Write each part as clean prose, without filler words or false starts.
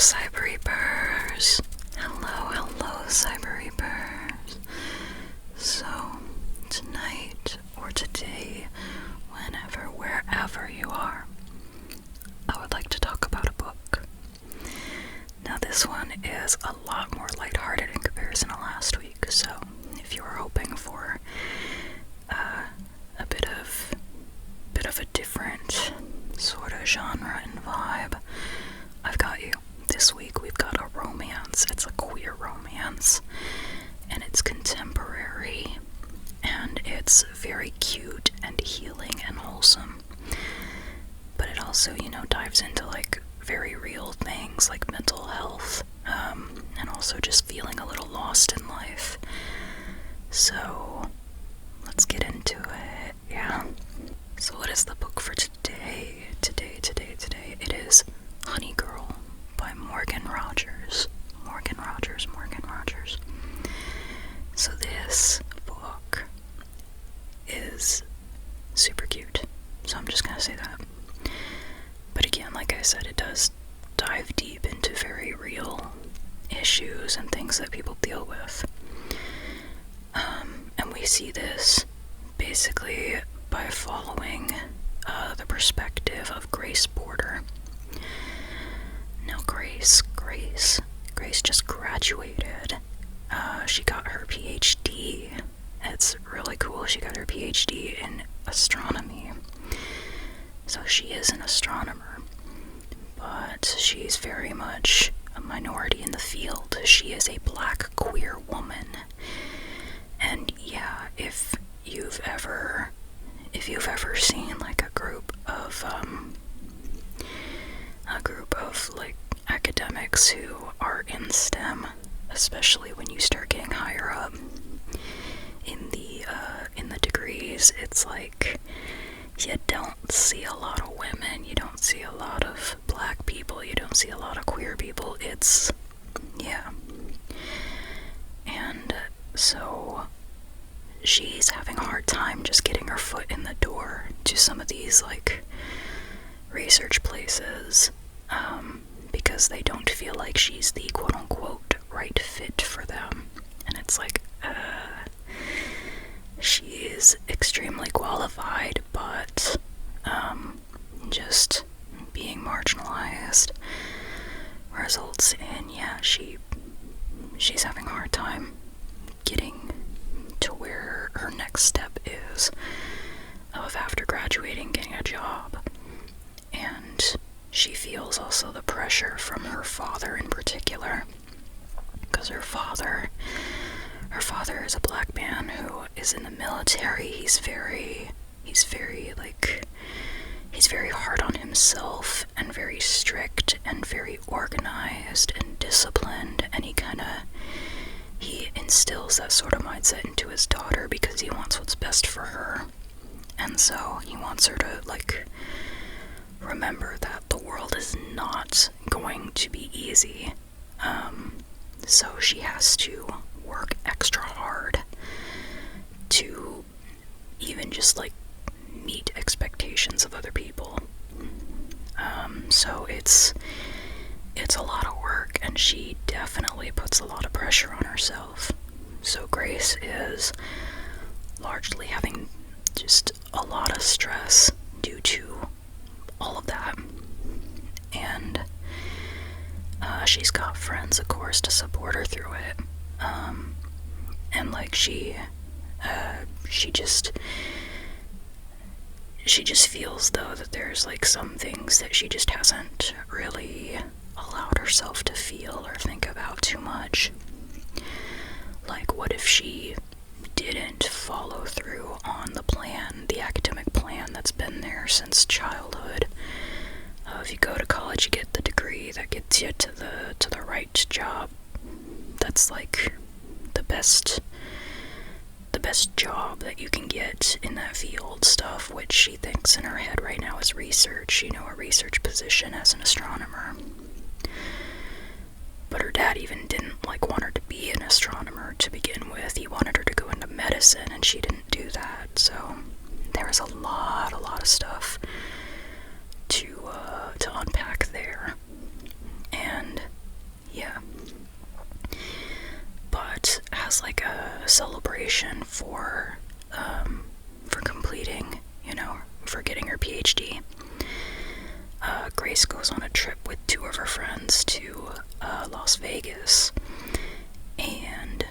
Cyber Reapers. Hello, Cyber Reapers. So, tonight, or today, whenever, wherever you are, I would like to talk about a book. Now, this one is a lot more lighthearted in comparison to last week, so if you are hoping for a bit of a different sort of genre and vibe, I've got you. This week we've got a romance. It's a queer romance, and it's contemporary, and it's very cute and healing and wholesome. But it also, dives into like very real things like mental health, and also just feeling a little lost in life. So let's get into it. Yeah. So what is the book for today? Today. It is Honey Girl by Morgan Rogers. So this book is super cute. So I'm just gonna say that. But again, like I said, it does dive deep into very real issues and things that people deal with. And we see this basically by following the perspective of Grace Porter. Now Grace just graduated. She got her PhD. It's really cool. She got her PhD in astronomy. So she is an astronomer, but she's very much a minority in the field. She is a black queer woman. And yeah, if you've ever seen like a group of like academics who are in STEM, especially when you start getting higher up in the degrees, it's like you don't see a lot of women, you don't see a lot of black people, you don't see a lot of queer people. And so she's having a hard time just getting her foot in the door to some of these like research places, because they don't feel like she's the quote-unquote right fit for them. And it's like, she is extremely qualified, but just being marginalized results in, she's having a hard time getting to where her next step is of, after graduating, getting a job. And she feels also the pressure from her father in particular, because her father is a black man who is in the military. He's very hard on himself and very strict and very organized and disciplined, and he instills that sort of mindset into his daughter because he wants what's best for her. And so he wants her to like remember that the world is not going to be easy. So she has to work extra hard to even just like meet expectations of other people. So it's a lot of work, and she definitely puts a lot of pressure on herself. So Grace is largely having just a lot of stress due to all of that. And she's got friends, of course, to support her through it. And like she just feels, though, that there's like some things that she just hasn't really allowed herself to feel or think about too much. Like, what if she didn't follow through on the academic plan that's been there since childhood? If you go to college, you get the degree that gets you to the right job. That's like the best job that you can get in that field stuff, which she thinks in her head right now is research, a research position as an astronomer. But her dad even didn't want her to be an astronomer to begin with. He wanted her to go into medicine, and she didn't do that. So there was a lot of stuff to unpack there. And with two of her friends to Las Vegas. And,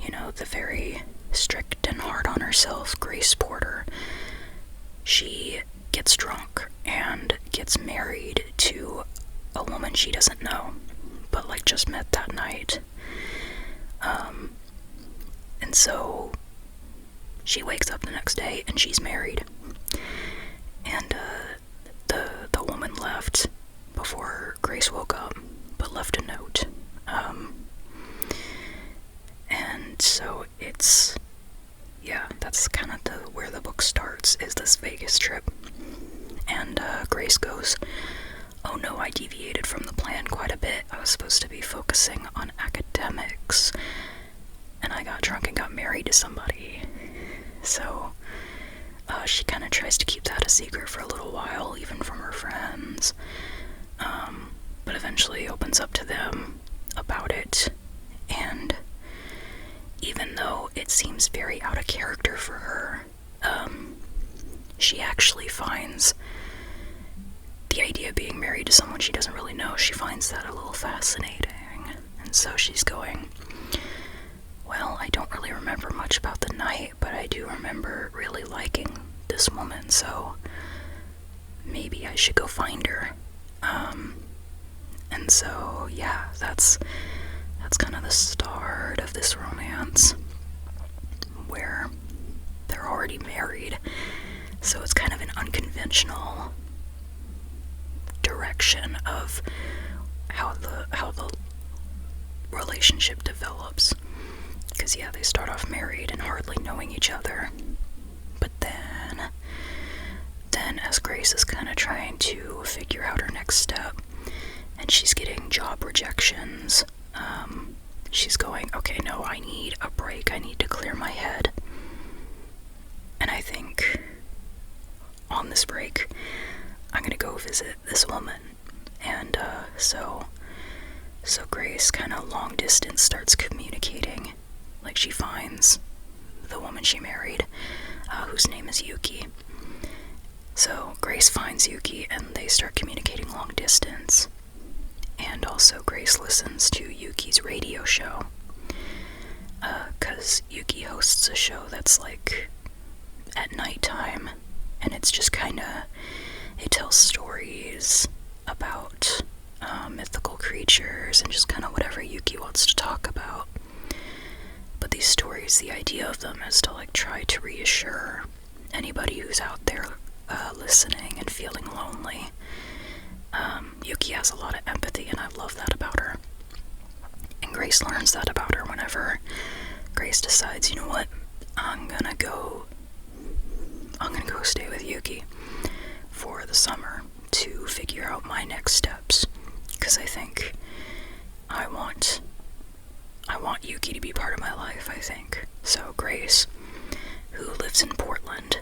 you know, the very strict and hard on herself Grace Porter, she gets drunk and gets married to a woman she doesn't know, but like just met that night. And so she wakes up the next day and she's married. And the woman left before Grace woke up, but left a note. And so it's, yeah, that's kind of where the book starts, is this Vegas trip. And Grace goes, "Oh no, I deviated from the plan quite a bit. I was supposed to be focusing on academics, and I got drunk and got married to somebody." So she kind of tries to keep that a secret for a little while, even from her friends, but eventually opens up to them about it. And even though it seems very out of character for her, she actually finds the idea of being married to someone she doesn't really know, she finds that a little fascinating. And so she's going, "Well, I don't really remember much about the night, but I do remember really liking this woman, so maybe I should go find her." And so, yeah, that's kind of the start of this romance, where they're already married, so it's kind of an unconventional direction of how the relationship develops. Because, yeah, they start off married and hardly knowing each other, but then as Grace is kind of trying to figure out her next step, and she's getting job rejections, she's going, "Okay, no, I need a break, I need to clear my head." And I think on this break, I'm gonna go visit this woman. And so Grace kind of long distance starts communicating. Like, she finds the woman she married, whose name is Yuki. So Grace finds Yuki and they start communicating long distance. And also Grace listens to Yuki's radio show, because Yuki hosts a show that's like at nighttime, and it's just kind of, it tells stories about mythical creatures and just kind of whatever Yuki wants to talk about. But these stories, the idea of them is to like try to reassure anybody who's out there listening and feeling lonely. Yuki has a lot of empathy, and I love that about her. And Grace learns that about her whenever Grace decides, you know what, I'm gonna go stay with Yuki for the summer to figure out my next steps, because I think I want Yuki to be part of my life, I think. So Grace, who lives in Portland,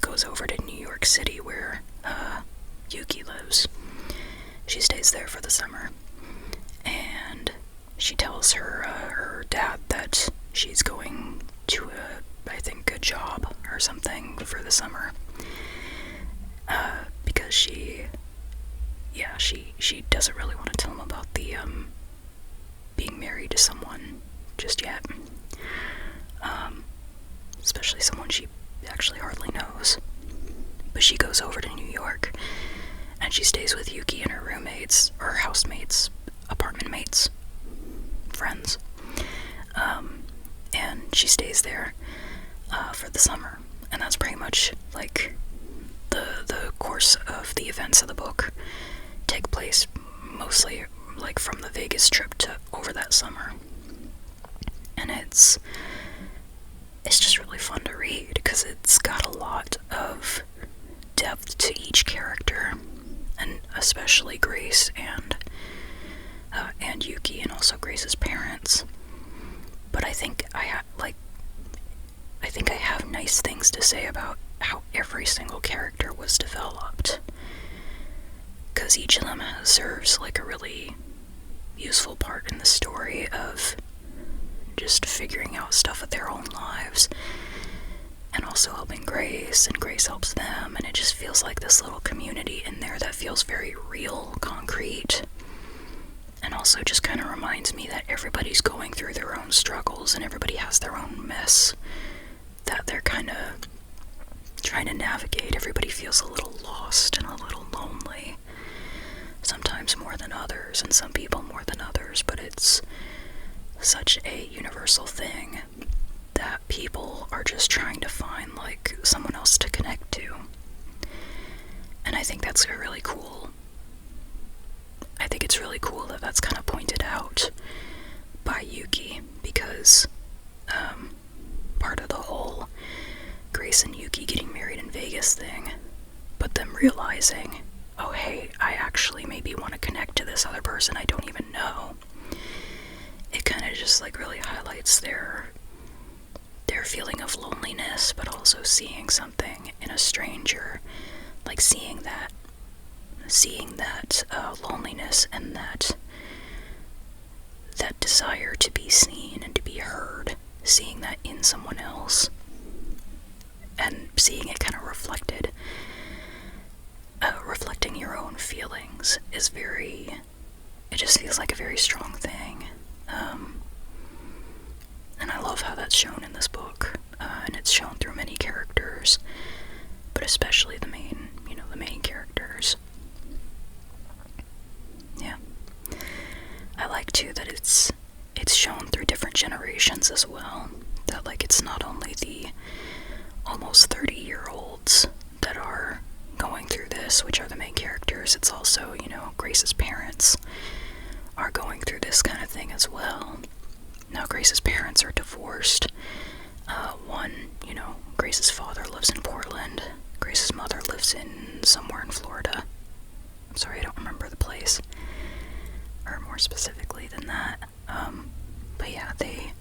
goes over to New York City where Yuki lives. She stays there for the summer, and she tells her dad that she's going to I think a job or something for the summer, because she doesn't really want to tell him about the being married to someone just yet, especially someone she actually hardly knows. But she goes over to New York, and she stays with Yuki and her roommates, or housemates, apartment mates, friends, and she stays there for the summer. And that's pretty much like the course of the events of the book take place mostly like from the Vegas trip to over that summer. And it's just really fun to read because it's got a lot of depth to each character, and especially Grace and Yuki, and also Grace's parents. But I think I have nice things to say about how every single character was developed, because each of them serves like a really useful part in the story of just figuring out stuff with their own lives, and also helping Grace, and Grace helps them, and it just feels like this little community in there that feels very real, concrete. also just kind of reminds me that everybody's going through their own struggles and everybody has their own mess that they're kind of trying to navigate. Everybody feels a little lost and a little lonely, sometimes more than others, and some people more than others, but it's such a universal thing that people are just trying to find, like, someone else to connect to. And I think that's really cool. I think it's really cool that that's kind of pointed out by Yuki, because part of the whole Grace and Yuki getting married in Vegas thing, but them realizing, oh hey, I actually maybe want to connect to this other person I don't even know. It kind of just like really highlights their feeling of loneliness, but also seeing something in a stranger, like seeing that loneliness and that desire to be seen and to be heard, seeing that in someone else, and seeing it kind of reflected, reflecting your own feelings is it just feels like a very strong thing. And I love how that's shown in this book, and it's shown through many characters, but especially the main characters. Yeah. I like too that it's shown through different generations as well, that like it's not only the almost 30-year-olds that are going through this, which are the main characters, it's also, Grace's parents are going through this kind of thing as well. Now, Grace's parents are divorced. Grace's father lives in Portland. Grace's mother lives in somewhere in Florida. I'm sorry, I don't remember the place, or more specifically than that. But yeah, they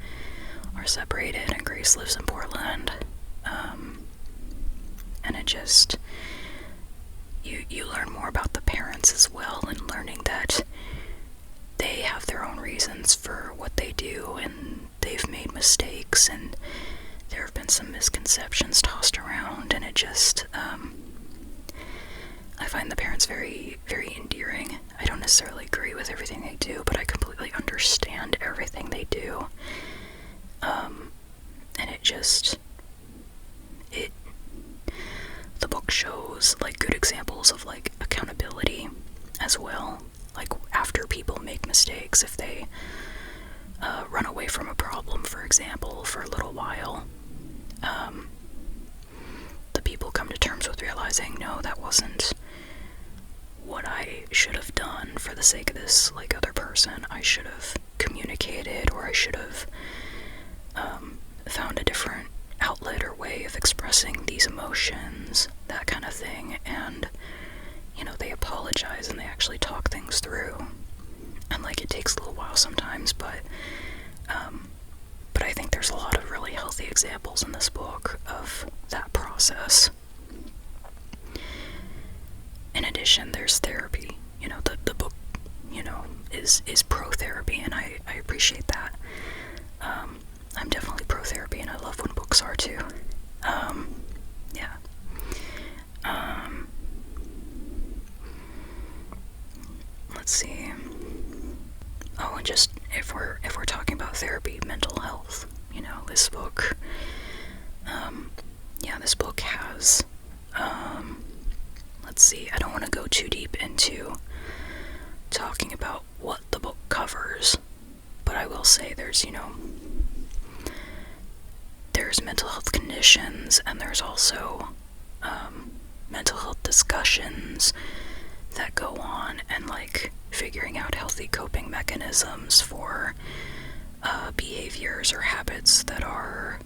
are separated, and Grace lives in Portland. And it just, you learn more about the parents as well, and learning that they have their own reasons for what they do, and they've made mistakes, and there have been some misconceptions tossed around, and it just, I find the parents very, very endearing. I don't necessarily agree with everything they do, but I completely understand everything they do. And the book shows, like, good examples of, like, accountability as well. Like, after people make mistakes, if they run away from a problem, for example, for a little while, the people come to terms with realizing, no, that wasn't what I should have done for the sake of this, like, other person. I should have communicated, or I should have found a different outlet or way of expressing these emotions, that kind of thing. And they apologize and they actually talk things through. And like, it takes a little while sometimes, but I think there's a lot of really healthy examples in this book of that process. In addition, there's therapy. The book, is pro-therapy, and I appreciate that. I'm definitely pro-therapy, and I love when books are too. Yeah. Let's see. Oh, and just if we're talking about therapy, mental health, this book, this book has, let's see, I don't want to go too deep into talking about what the book covers, but I will say there's mental health conditions, and there's also mental health discussions that go on, and like figuring out healthy coping mechanisms for behaviors or habits that are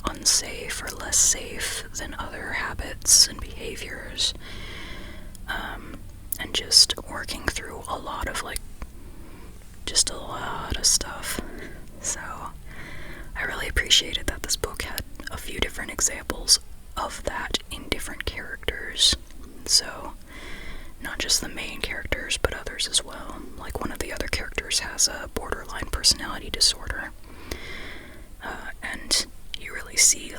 unsafe or less safe than other habits and behaviors, and just working through a lot of stuff. So I really appreciated that this book had a few different examples of that in different characters. So not just the main characters, but others as well. Like, one of the other characters has a borderline personality disorder. And you really see,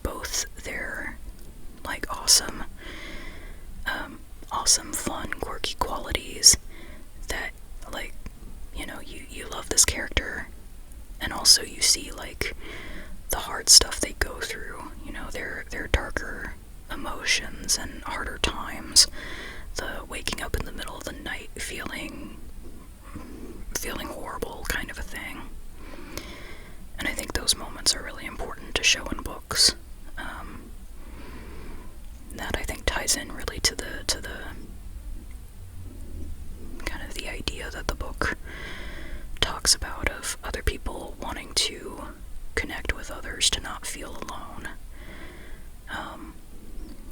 both their, awesome, fun, quirky qualities that, like, you know, you love this character, and also you see, like, the hard stuff they go through, you know, their darker emotions and harder times, the waking up in the middle of the night feeling horrible kind of a thing. And I think those moments are really important to show in books. That I think ties in really to the kind of the idea that the book talks about, of other people wanting to connect with others, to not feel alone.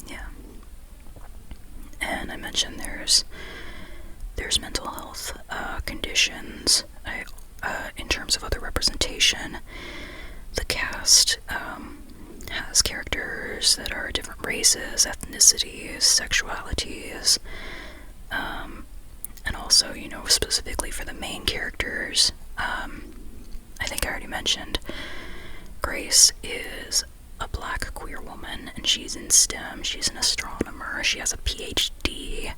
Yeah. And I mentioned there's mental health conditions. In terms of other representation, the cast has characters that are different races, ethnicities, sexualities, and also, you know, specifically for the main characters, I think I already mentioned, Grace is a black queer woman, and she's in STEM, she's an astronomer, she has a PhD,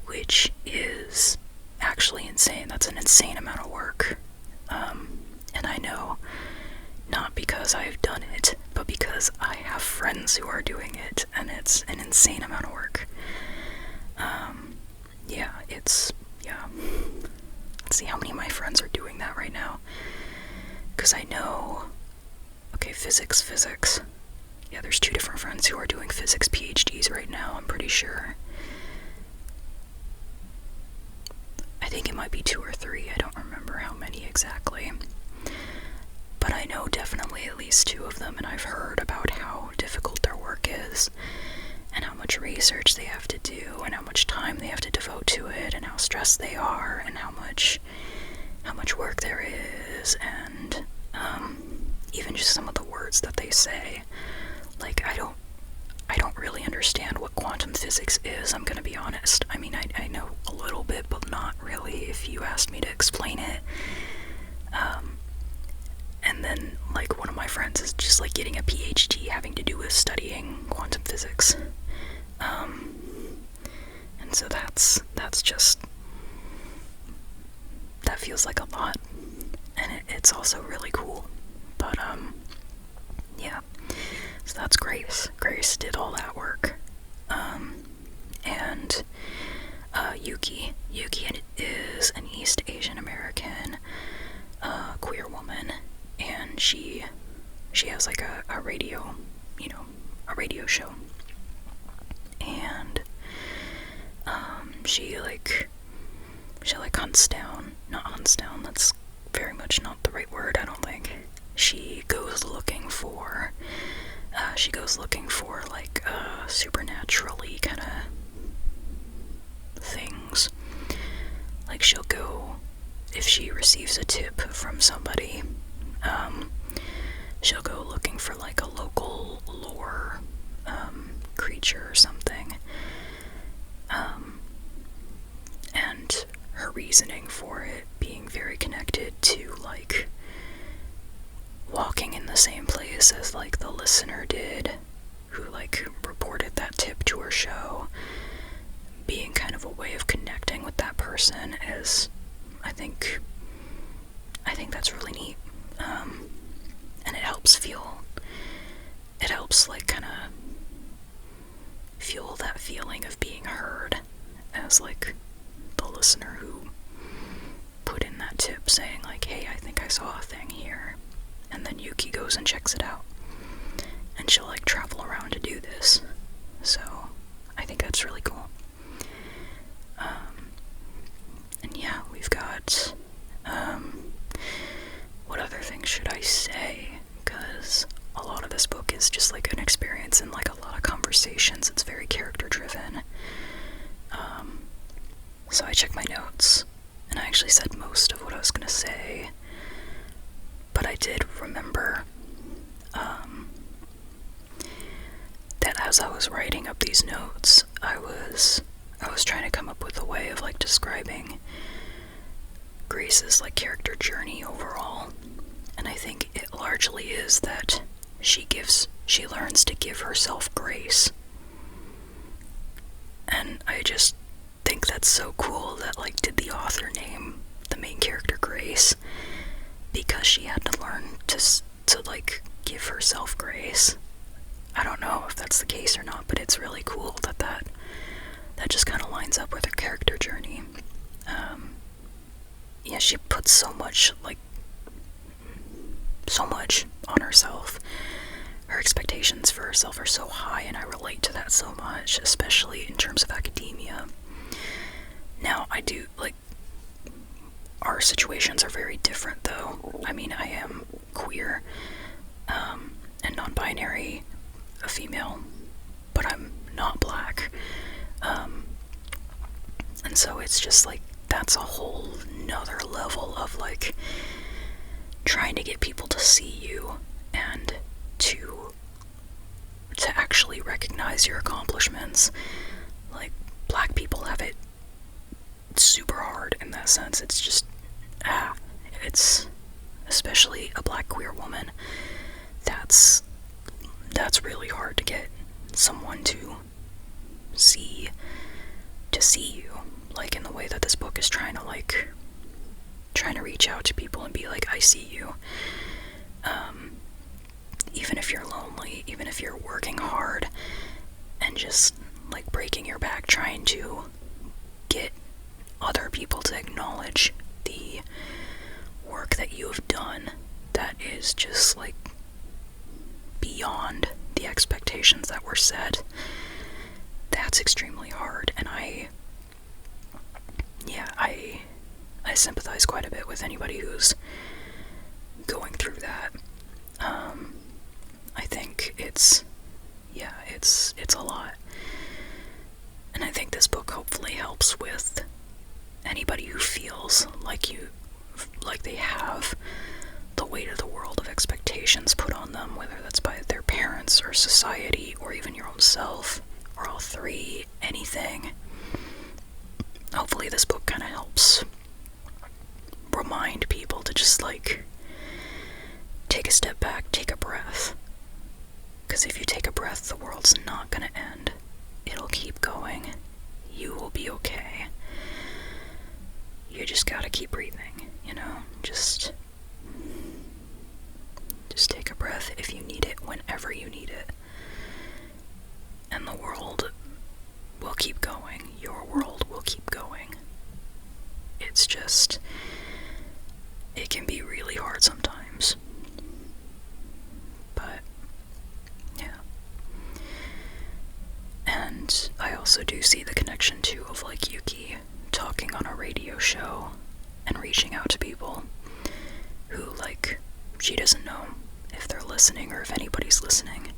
which is actually insane. That's an insane amount of work. And I know, not because I've done it, but because I have friends who are doing it, and it's an insane amount of work. Let's see how many of my friends are doing that right now. Because I know, okay, physics. Yeah, there's 2 different friends who are doing physics PhDs right now, I'm pretty sure. I think it might be 2 or 3, I don't remember how many exactly. But I know definitely at least 2 of them, and I've heard about how difficult their work is, and how much research they have to do, and how much time they have to devote to it, and how stressed they are, and how much work there is, and even just some of the words that they say. Like, I don't really understand what quantum physics is, I'm gonna be honest. I mean, I know a little bit, but not really, if you asked me to explain it. And then, like, one of my friends is just, like, getting a PhD having to do with studying quantum physics. And so that's just, that feels like a lot, and it's also really cool. But, yeah. So that's Grace. Grace did all that work. And Yuki is an East Asian American queer woman, and she has like a radio, you know, a radio show. And she hunts down, that's very much not the right word, I don't think. She goes looking for like supernaturally kind of things. Like, she'll go, if she receives a tip from somebody, she'll go looking for like a local lore creature or something. And her reasoning for it being very connected to, like, walking in the same place as, like, the listener did, who, like, reported that tip to her show, being kind of a way of connecting with that person, is, I think that's really neat. And it helps, like, kind of fuel that feeling of being heard, as, like, the listener who put in that tip saying, like, hey, I think I saw a thing here. And then Yuki goes and checks it out. And she'll, like, travel around to do this. So, I think that's really cool. And yeah, we've got, what other things should I say? Because a lot of this book is just, like, an experience and, like, a lot of conversations. It's very character-driven. So I checked my notes, and I actually said most of what I was gonna say, but I did remember, that as I was writing up these notes, I was trying to come up with a way of, like, describing Grace's, like, character journey overall, and I think it largely is that she learns to give herself grace, and I just think that's that's so cool that, like, did the author name the main character Grace because she had to learn to like, give herself grace. I don't know if that's the case or not, but it's really cool that just kind of lines up with her character journey. Yeah, she puts so much on herself. Her expectations for herself are so high, and I relate to that so much, especially in terms of academia. Now, I do, like, our situations are very different, though. I mean, I am queer, and non-binary, a female, but I'm not black. And so it's just, like, that's a whole nother level of, like, trying to get people to see you and to actually recognize your accomplishments. Like, black people have it super hard in that sense. It's just, it's, especially a black queer woman, that's really hard to get someone to see you, like, in the way that this book is trying to reach out to people and be like, I see you. Even if you're lonely, even if you're working hard and just, like, breaking your back trying to get other people to acknowledge the work that you have done that is just, like, beyond the expectations that were set, that's extremely hard. And I sympathize quite a bit with anybody who's going through that. I think it's a lot. And I think this book hopefully helps with anybody who feels like they have the weight of the world of expectations put on them, whether that's by their parents or society or even your own self, or all three, anything. Hopefully this book kind of helps remind people to just, like, take a step back, take a breath. Because if you take a breath, the world's not gonna end. It'll keep going. You will be okay. You just gotta keep breathing, you know? Just take a breath if you need it, whenever you need it. And the world will keep going. Your world will keep going. It's just, it can be really hard sometimes. But, yeah. And I also do see the connection, too, of, like, Yuki talking on a radio show and reaching out to people who, like, she doesn't know if they're listening or if anybody's listening.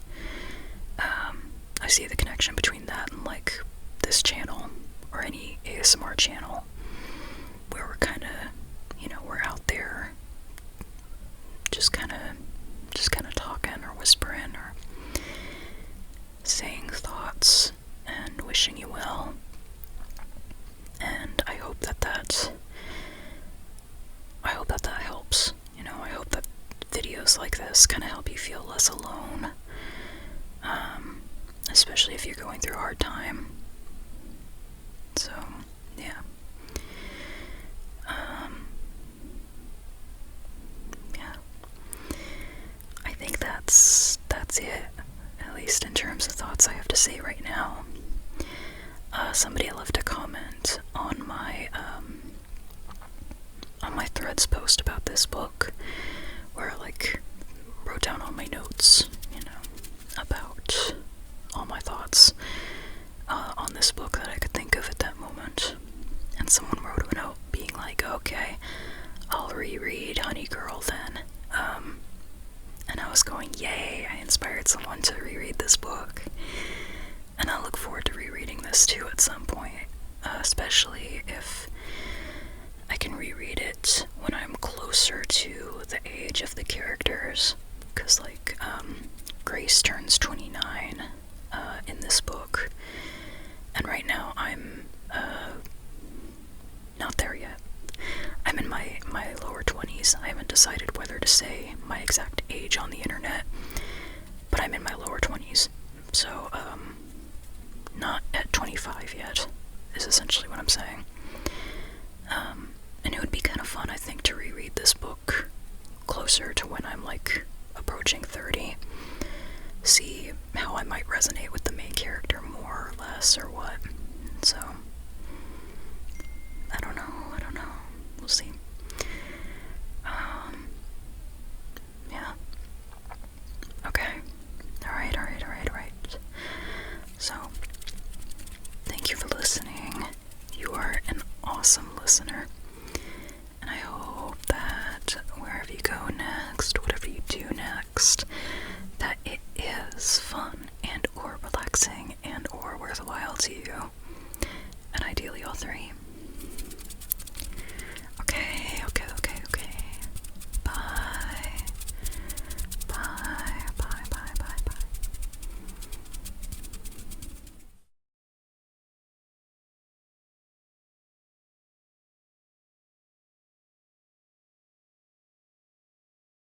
I see the connection between that and, like, this channel or any ASMR channel where we're kind of, you know, we're out there just kind of talking or whispering or saying thoughts and wishing you well. And I hope that helps. You know, I hope that videos like this kind of help you feel less alone, especially if you're going through a hard time. So, yeah. Yeah. I think that's it, at least in terms of thoughts I have to say right now. Somebody left a comment on my Threads post about this book, where I, like, wrote down all my notes, you know, about all my thoughts on this book that I could think of at that moment. And someone wrote a note being like, okay, I'll reread Honey Girl then. And I was going, yay, I inspired someone to reread this book. And I look forward to rereading this too at some point, especially if I can reread it when I'm closer to the age of the characters. Because, like, Grace turns 29 in this book, and right now I'm not there yet. I'm in my lower 20s. I haven't decided whether to say my exact age on the internet, but I'm in my lower 20s, so not at 25 yet. is essentially what I'm saying. And it would be kind of fun, I think, to reread this book closer to when I'm, like, approaching 30. See how I might resonate with the main character more or less, or what. So, I don't know. We'll see. Yeah. Okay. Alright. So, thank you for listening. You are an awesome listener. And I hope that wherever you go next, whatever you do next, that it is fun and or relaxing and or worthwhile to you. And ideally all three.